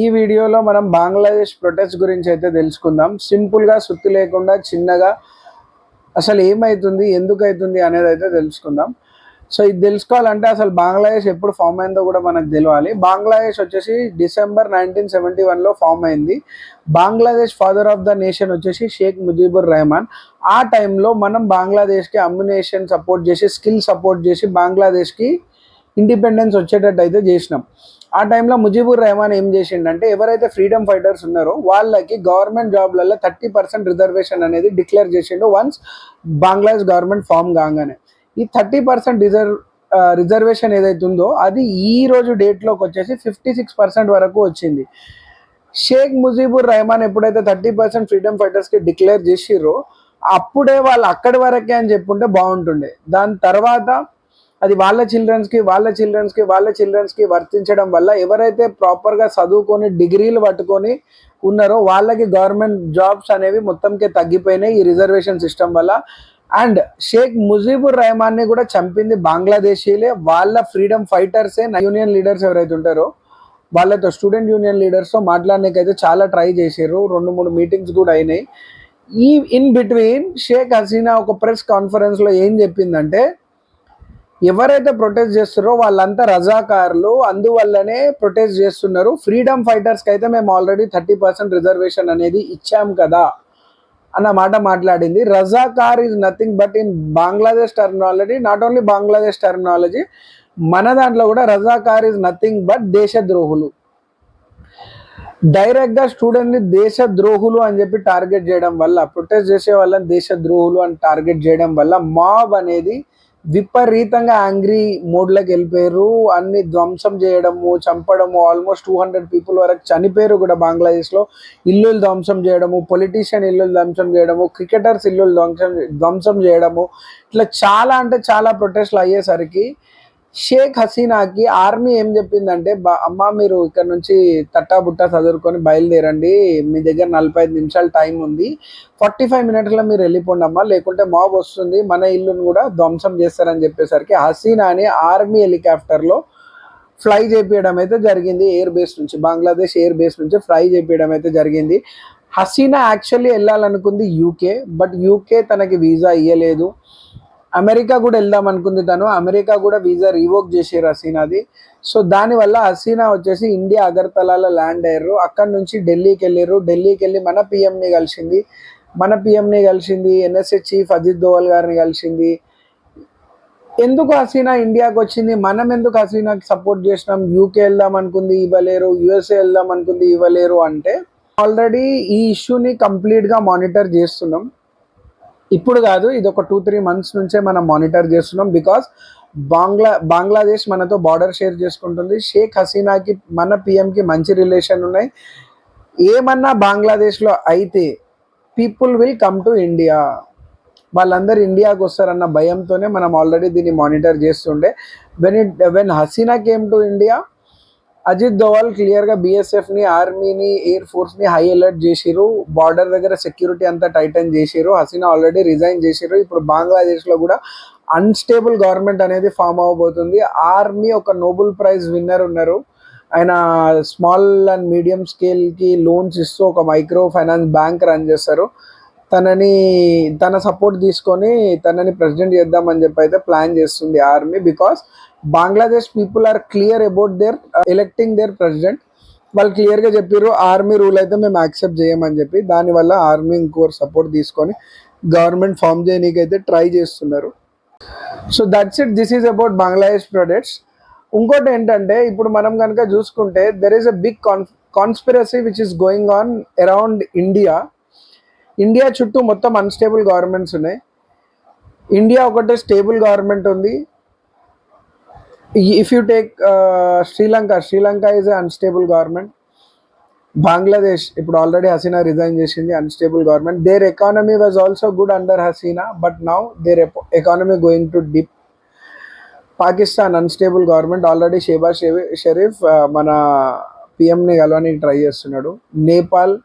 ఈ వీడియోలో మనం బంగ్లాదేశ్ ప్రొటెస్ట్ గురించి అయితే తెలుసుకుందాం. సింపుల్గా సుత్తి లేకుండా చిన్నగా అసలు ఏమవుతుంది, ఎందుకు అవుతుంది అనేది అయితే తెలుసుకుందాం. సో ఇది తెలుసుకోవాలంటే అసలు బంగ్లాదేశ్ ఎప్పుడు ఫామ్ అయిందో కూడా మనకు తెలియాలి. బంగ్లాదేశ్ వచ్చేసి డిసెంబర్ 1971లో ఫామ్ అయింది. Bangladesh father of the nation వచ్చేసి షేక్ ముజీబుర్ రెహమాన్. ఆ టైంలో మనం బంగ్లాదేశ్కి అమ్యునేషన్ సపోర్ట్ చేసి, స్కిల్ సపోర్ట్ చేసి బంగ్లాదేశ్కి ఇండిపెండెన్స్ వచ్చేటట్టు అయితే చేసినాం. ఆ టైంలో ముజీబుర్ రెహమాన్ ఏం చేసిండంటే, ఎవరైతే ఫ్రీడమ్ ఫైటర్స్ ఉన్నారో వాళ్ళకి గవర్నమెంట్ జాబ్లలో 30% రిజర్వేషన్ అనేది డిక్లేర్ చేసిండు వన్స్ బంగ్లాదేశ్ గవర్నమెంట్ ఫామ్ కాగానే. ఈ 30% రిజర్వేషన్ ఏదైతే ఉందో అది ఈ రోజు డేట్లోకి వచ్చేసి 56% వరకు వచ్చింది. షేక్ ముజీబుర్ రెహమాన్ ఎప్పుడైతే 30% ఫ్రీడమ్ ఫైటర్స్కి డిక్లేర్ చేసిర్రో అప్పుడే వాళ్ళు అక్కడి వరకే అని చెప్పుంటే బాగుంటుండే. దాని తర్వాత అది వాళ్ళ చిల్డ్రన్స్కి వర్తించడం వల్ల ఎవరైతే ప్రాపర్గా చదువుకొని డిగ్రీలు పట్టుకొని ఉన్నారో వాళ్ళకి గవర్నమెంట్ జాబ్స్ అనేవి మొత్తంకే తగ్గిపోయినాయి ఈ రిజర్వేషన్ సిస్టమ్ వల్ల. అండ్ షేక్ ముజీబుర్ రెహమాన్ని కూడా చంపింది బంగ్లాదేశీలే. వాళ్ళ ఫ్రీడమ్ ఫైటర్సే. యూనియన్ లీడర్స్ ఎవరైతే ఉంటారో వాళ్ళతో, స్టూడెంట్ యూనియన్ లీడర్స్తో మాట్లాడడానికైతే చాలా ట్రై చేశారు. 2-3 మీటింగ్స్ కూడా అయినాయి. ఇన్ బిట్వీన్ షేక్ హసీనా ఒక ప్రెస్ కాన్ఫరెన్స్లో ఏం చెప్పిందంటే, ఎవరైతే ప్రొటెస్ట్ చేస్తున్నారో వాళ్ళంతా రజాకారులు, అందువల్లనే ప్రొటెస్ట్ చేస్తున్నారు. ఫ్రీడమ్ ఫైటర్స్కి అయితే మేము ఆల్రెడీ 30% రిజర్వేషన్ అనేది ఇచ్చాం కదా అన్న మాట మాట్లాడింది. Razakar is nothing but in Bangladesh terminology, not only Bangladesh terminology, మన దాంట్లో కూడా రజాకార్ ఈజ్ నథింగ్ బట్ దేశద్రోహులు. డైరెక్ట్గా స్టూడెంట్ని దేశద్రోహులు అని చెప్పి టార్గెట్ చేయడం వల్ల, ప్రొటెస్ట్ చేసే వాళ్ళని దేశద్రోహులు అని టార్గెట్ చేయడం వల్ల మాబ్ అనేది విపరీతంగా యాంగ్రీ మోడ్లోకి వెళ్ళిపోయారు. అన్ని ధ్వంసం చేయడము, చంపడము, ఆల్మోస్ట్ 200 పీపుల్ వరకు చనిపోయారు కూడా బంగ్లాదేశ్లో. ఇల్లులు ధ్వంసం చేయడము, పొలిటీషియన్ ఇల్లులు ధ్వంసం చేయడము, క్రికెటర్స్ ఇల్లులు ధ్వంసం చేయడము, ఇట్లా చాలా అంటే చాలా ప్రొటెస్ట్లు అయ్యేసరికి షేక్ హసీనాకి ఆర్మీ ఏం చెప్పిందంటే, అమ్మ మీరు ఇక్కడ నుంచి తట్టాబుట్టా చదువుకొని బయలుదేరండి, మీ దగ్గర 45 నిమిషాలు టైం ఉంది, 45 మినిట్స్లో మీరు వెళ్ళిపోండి అమ్మా, లేకుంటే మాబ్ వస్తుంది, మన ఇల్లును కూడా ధ్వంసం చేస్తారని చెప్పేసరికి హసీనాని ఆర్మీ హెలికాప్టర్లో ఫ్లై చేపించడం అయితే జరిగింది. ఎయిర్ బేస్ నుంచి, బంగ్లాదేశ్ ఎయిర్ బేస్ నుంచి ఫ్లై చేపించడం అయితే జరిగింది. హసీనా యాక్చువల్లీ వెళ్ళాలనుకుంది యూకే, బట్ యూకే తనకి వీసా ఇవ్వలేదు. అమెరికా కూడా వెళ్దాం అనుకుంది తను, అమెరికా కూడా వీసా రివోక్ చేసారు హసీనాది. సో దానివల్ల హసీనా వచ్చేసి ఇండియా అగర్తలాలో ల్యాండ్ అయ్యారు. అక్కడ నుంచి ఢిల్లీకి వెళ్ళారు. ఢిల్లీకి వెళ్ళి మన పిఎంని కలిసింది, ఎన్ఎస్ఏ చీఫ్ అజిత్ దోవల్ గారిని కలిసింది. ఎందుకు హసీనా ఇండియాకి వచ్చింది, మనం ఎందుకు హసీనాకి సపోర్ట్ చేసినాం, యూకే వెళ్దాం అనుకుంది ఇవ్వలేరు, యుఎస్ఏ వెళ్దాం అనుకుంది ఇవ్వలేరు అంటే, ఆల్రెడీ ఈ ఇష్యూని కంప్లీట్గా మానిటర్ చేస్తున్నాం. ఇప్పుడు కాదు, ఇది ఒక 2-3 months నుంచే మనం మానిటర్ చేస్తున్నాం. బికాస్ బంగ్లాదేశ్ మనతో బార్డర్ షేర్ చేసుకుంటుంది. షేక్ హసీనాకి మన పిఎంకి మంచి రిలేషన్ ఉన్నాయి. ఏమన్నా బంగ్లాదేశ్లో అయితే people will come to India, వాళ్ళందరూ ఇండియాకి వస్తారన్న భయంతోనే మనం ఆల్రెడీ దీన్ని మానిటర్ చేస్తుండే. When Hasina came to India, Ajit Doval క్లియర్గా బీఎస్ఎఫ్ని, ఆర్మీని, ఎయిర్ ఫోర్స్ని హై అలర్ట్ చేసిరు. బార్డర్ దగ్గర సెక్యూరిటీ అంతా టైటన్ చేసిరు. హసీనా ఆల్రెడీ రిజైన్ చేసిరు. ఇప్పుడు బంగ్లాదేశ్లో కూడా అన్స్టేబుల్ గవర్నమెంట్ అనేది ఫామ్ అవ్వబోతుంది. ఆర్మీ ఒక నోబెల్ ప్రైజ్ విన్నర్ ఉన్నారు, ఆయన స్మాల్ అండ్ మీడియం స్కేల్కి లోన్స్ ఇస్తూ ఒక మైక్రో ఫైనాన్స్ బ్యాంక్ రన్ చేస్తారు. తన సపోర్ట్ తీసుకొని తనని ప్రెసిడెంట్ చేద్దామని చెప్పి అయితే ప్లాన్ చేస్తుంది army. Because Bangladesh people are clear about their electing their president. వాళ్ళు క్లియర్గా చెప్పారు ఆర్మీ రూల్ అయితే మేము యాక్సెప్ట్ చేయమని చెప్పి. దానివల్ల ఆర్మీ ఇంకోరు సపోర్ట్ తీసుకొని గవర్నమెంట్ ఫామ్ చేయడానికి అయితే ట్రై చేస్తున్నారు. So that's it, this is about Bangladesh protest. ఇంకోటి ఏంటంటే, ఇప్పుడు మనం కనుక చూసుకుంటే there is a big conspiracy which is going on around India చుట్టూ మొత్తం అన్స్టేబుల్ గవర్నమెంట్స్ ఉన్నాయి. ఇండియా ఒకటే స్టేబుల్ గవర్నమెంట్ ఉంది. If you take Sri Lanka is a unstable government. Bangladesh ఇప్పుడు ఆల్రెడీ హసీనా రిజైన్ చేసింది, unstable government. Their economy was also good under Hasina, but now their economy going to dip. Pakistan unstable government, already Shehbaz Sharif మన పిఎంని కలవడానికి try చేస్తున్నాడు. Nepal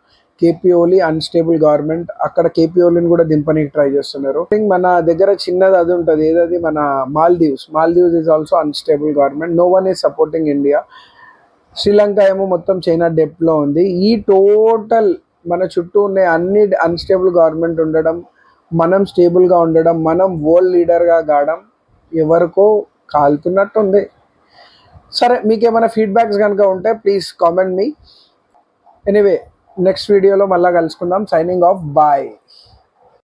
KP ఓలీ unstable government, అక్కడ KP ఓలీని కూడా దింపడానికి try చేస్తున్నారు. మన దగ్గర చిన్నది అది ఉంటుంది, ఏదది మన Maldives is also unstable government. No one is supporting India. Sri Lanka ఏమో మొత్తం చైనా డెప్లో ఉంది. ఈ టోటల్ మన చుట్టూ ఉన్న అన్ని అన్స్టేబుల్ గవర్నమెంట్ ఉండడం, మనం స్టేబుల్గా ఉండడం, మనం వరల్డ్ లీడర్గా కావడం ఎవరికో కాలుతున్నట్టు ఉంది. సరే, మీకు ఏమైనా ఫీడ్బ్యాక్స్ కనుక ఉంటే please comment me. Anyway, next వీడియోలో మళ్ళీ కలుసుకుందాం. Signing off, bye.